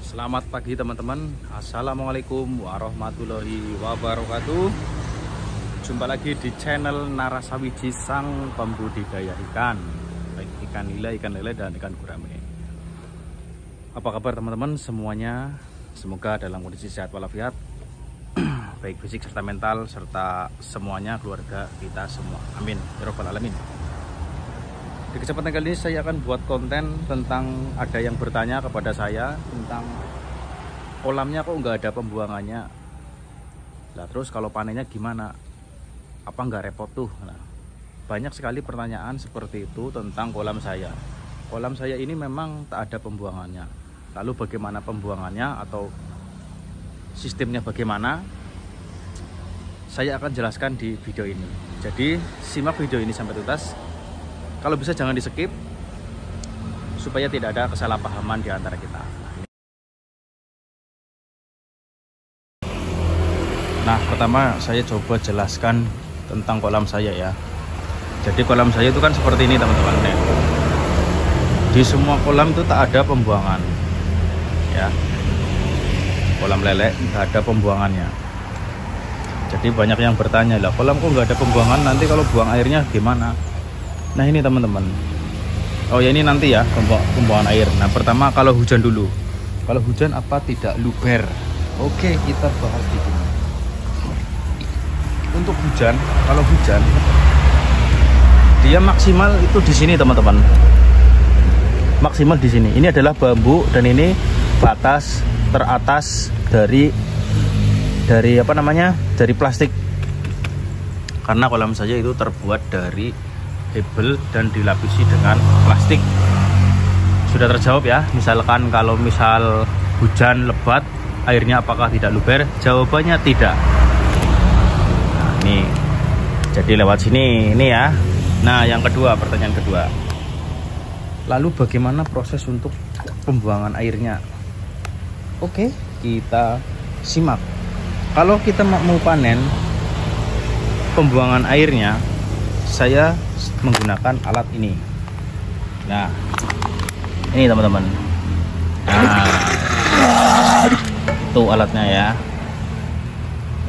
Selamat pagi teman-teman. Assalamualaikum warahmatullahi wabarakatuh. Jumpa lagi di channel Narasawiji Sang Pembudidaya Ikan, baik ikan lele dan ikan gurame. Apa kabar teman-teman semuanya? Semoga dalam kondisi sehat walafiat, baik fisik serta mental, serta semuanya keluarga kita semua. Amin ya rabbal alamin. Di kesempatan kali ini saya akan buat konten tentang, ada yang bertanya kepada saya tentang kolamnya kok nggak ada pembuangannya. Nah terus kalau panennya gimana? Apa nggak repot tuh? Nah, banyak sekali pertanyaan seperti itu tentang kolam saya. Kolam saya ini memang tak ada pembuangannya. Lalu bagaimana pembuangannya atau sistemnya bagaimana? Saya akan jelaskan di video ini. Jadi simak video ini sampai tuntas. Kalau bisa jangan di skip, supaya tidak ada kesalahpahaman di antara kita. Nah, pertama saya coba jelaskan tentang kolam saya ya. Jadi kolam saya itu kan seperti ini teman-teman. Di semua kolam itu tak ada pembuangan ya. Kolam lele nggak ada pembuangannya. Jadi banyak yang bertanya, lah kolam kok nggak ada pembuangan, nanti kalau buang airnya gimana? Nah ini teman-teman, oh ya ini nanti ya pembuangan air. Nah pertama kalau hujan dulu. Kalau hujan apa tidak luber? Oke, kita bahas di sini. Untuk hujan, kalau hujan dia maksimal itu di sini teman-teman. Maksimal di sini. Ini adalah bambu dan ini batas teratas dari apa namanya? Dari plastik. Karena kolam saya itu terbuat dari hebel dan dilapisi dengan plastik. Sudah terjawab ya. Misalkan kalau misal hujan lebat, airnya apakah tidak luber? Jawabannya tidak. Nah, ini jadi lewat sini ini ya. Nah yang kedua, pertanyaan kedua, lalu bagaimana proses untuk pembuangan airnya? Oke, kita simak. Kalau kita mau panen, pembuangan airnya saya menggunakan alat ini. Nah ini teman-teman, nah itu alatnya ya.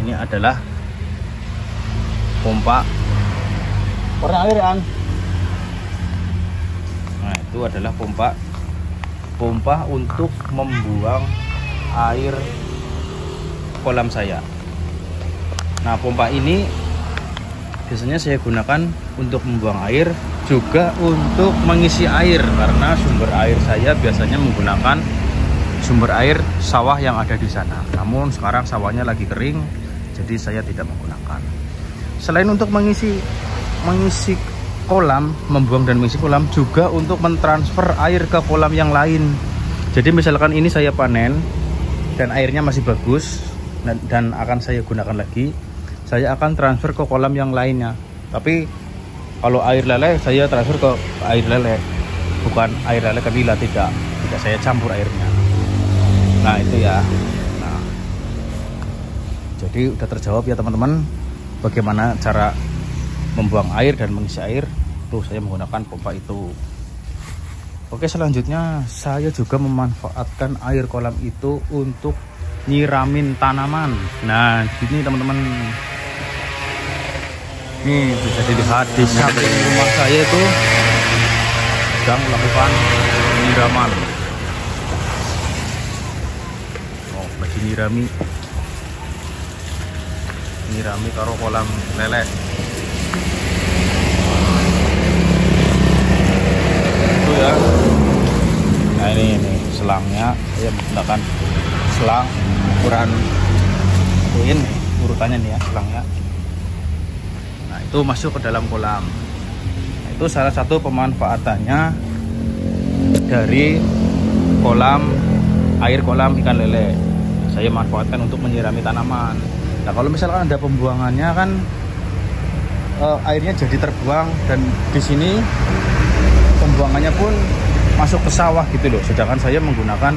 Ini adalah pompa warna air kan. Nah itu adalah pompa untuk membuang air kolam saya. Nah pompa ini biasanya saya gunakan untuk membuang air, juga untuk mengisi air, karena sumber air saya biasanya menggunakan sumber air sawah yang ada di sana. Namun sekarang sawahnya lagi kering, jadi saya tidak menggunakan. Selain untuk mengisi kolam, membuang dan mengisi kolam, juga untuk mentransfer air ke kolam yang lain. Jadi misalkan ini saya panen dan airnya masih bagus dan akan saya gunakan lagi, saya akan transfer ke kolam yang lainnya. Tapi kalau air lele saya transfer ke air lele, bukan air lele ke nila, tidak saya campur airnya. Nah itu ya. Nah jadi udah terjawab ya teman-teman, bagaimana cara membuang air dan mengisi air. Tuh saya menggunakan pompa itu. Oke, selanjutnya saya juga memanfaatkan air kolam itu untuk nyiramin tanaman. Nah ini teman-teman, ini bisa dilihat di samping rumah saya itu sedang melakukan penyiraman. Oh, lagi nyirami karo kolam lele. Itu ya. Nah ini selangnya, saya menggunakan selang ukuran ini urutannya nih ya selangnya. Nah itu masuk ke dalam kolam. Nah, itu salah satu pemanfaatannya dari air kolam ikan lele. Saya manfaatkan untuk menyirami tanaman. Nah kalau misalkan ada pembuangannya kan airnya jadi terbuang, dan di sini pembuangannya pun masuk ke sawah gitu loh. Sedangkan saya menggunakan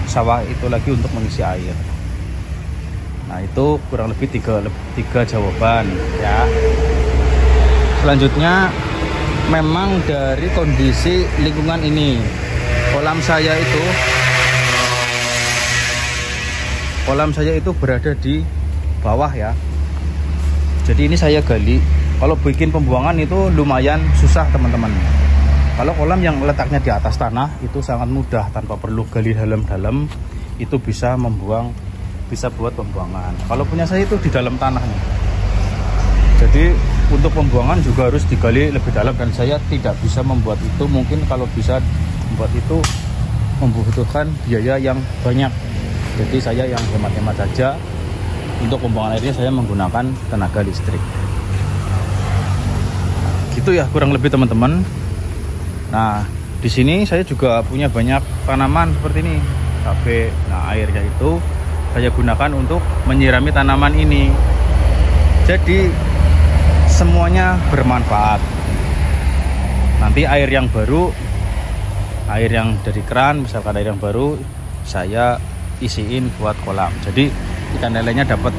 sawah itu lagi untuk mengisi air. Nah itu kurang lebih tiga jawaban ya. Selanjutnya, memang dari kondisi lingkungan ini, kolam saya itu kolam saya itu berada di bawah ya. Jadi ini saya gali. Kalau bikin pembuangan itu lumayan susah teman-teman. Kalau kolam yang letaknya di atas tanah itu sangat mudah, tanpa perlu gali dalam-dalam itu bisa buat pembuangan. Kalau punya saya itu di dalam tanah nih. Jadi untuk pembuangan juga harus digali lebih dalam, dan saya tidak bisa membuat itu. Mungkin kalau bisa membuat itu membutuhkan biaya yang banyak. Jadi saya yang hemat-hemat saja. Untuk pembuangan airnya saya menggunakan tenaga listrik. Gitu ya kurang lebih teman-teman. Nah, di sini saya juga punya banyak tanaman seperti ini, cabai. Nah, airnya itu saya gunakan untuk menyirami tanaman ini. Jadi semuanya bermanfaat. Nanti air yang baru, air yang dari keran, misalkan air yang baru, saya isiin buat kolam. Jadi ikan lelenya dapat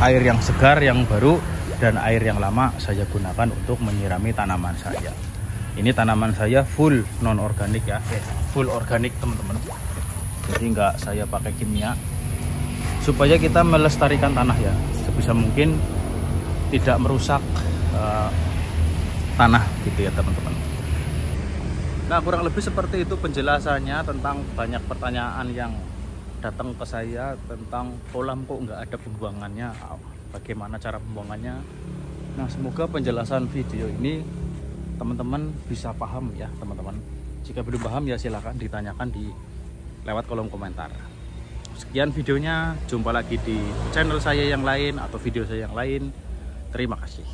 air yang segar, yang baru, dan air yang lama saya gunakan untuk menyirami tanaman saya. Ini tanaman saya full non organik ya, full organik teman-teman. Jadi nggak saya pakai kimia, supaya kita melestarikan tanah ya, sebisa mungkin tidak merusak tanah gitu ya teman-teman. Nah, kurang lebih seperti itu penjelasannya tentang banyak pertanyaan yang datang ke saya tentang kolam kok nggak ada pembuangannya, bagaimana cara pembuangannya. Nah, semoga penjelasan video ini teman-teman bisa paham ya teman-teman. Jika belum paham ya silahkan ditanyakan lewat kolom komentar. Sekian videonya, jumpa lagi di channel saya yang lain atau video saya yang lain. Terima kasih.